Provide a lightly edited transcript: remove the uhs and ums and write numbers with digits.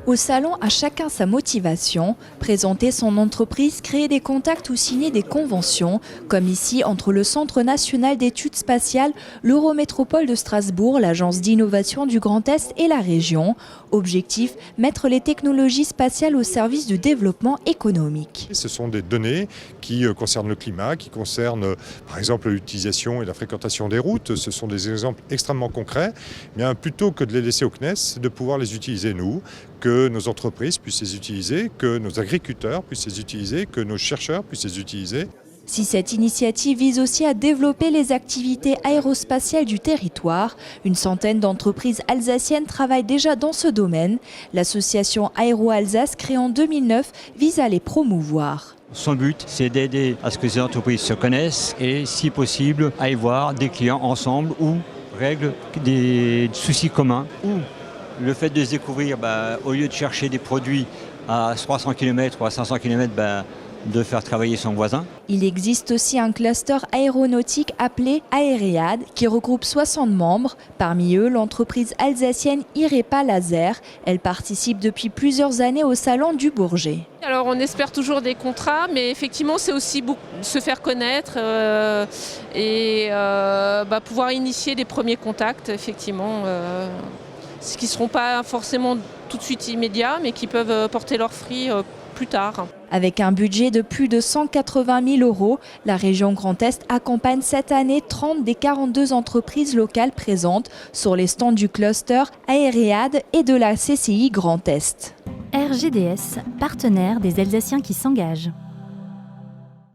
Au salon, à chacun sa motivation, présenter son entreprise, créer des contacts ou signer des conventions, comme ici entre le Centre national d'études spatiales, l'Eurométropole de Strasbourg, l'Agence d'innovation du Grand Est et la région. Objectif, mettre les technologies spatiales au service du développement économique. Ce sont des données qui concernent le climat, qui concernent par exemple l'utilisation et la fréquentation des routes. Ce sont des exemples extrêmement concrets. Mais plutôt que de les laisser au CNES, de pouvoir les utiliser nous, que nos entreprises puissent les utiliser, que nos agriculteurs puissent les utiliser, que nos chercheurs puissent les utiliser. Si cette initiative vise aussi à développer les activités aérospatiales du territoire, une centaine d'entreprises alsaciennes travaillent déjà dans ce domaine. L'association Aéro Alsace, créée en 2009, vise à les promouvoir. Son but, c'est d'aider à ce que ces entreprises se connaissent et, si possible, aillent voir des clients ensemble ou règlent des soucis communs. Ou le fait de se découvrir, au lieu de chercher des produits à 300 km ou à 500 km, de faire travailler son voisin. Il existe aussi un cluster aéronautique appelé Aériade qui regroupe 60 membres. Parmi eux, l'entreprise alsacienne Irepa Laser. Elle participe depuis plusieurs années au salon du Bourget. Alors on espère toujours des contrats, mais effectivement c'est aussi se faire connaître et pouvoir initier des premiers contacts, effectivement, ce qui ne seront pas forcément tout de suite immédiats, mais qui peuvent porter leurs fruits plus tard. Avec un budget de plus de 180 000 €, la région Grand Est accompagne cette année 30 des 42 entreprises locales présentes sur les stands du cluster Aériade et de la CCI Grand Est. RGDS, partenaire des Alsaciens qui s'engagent.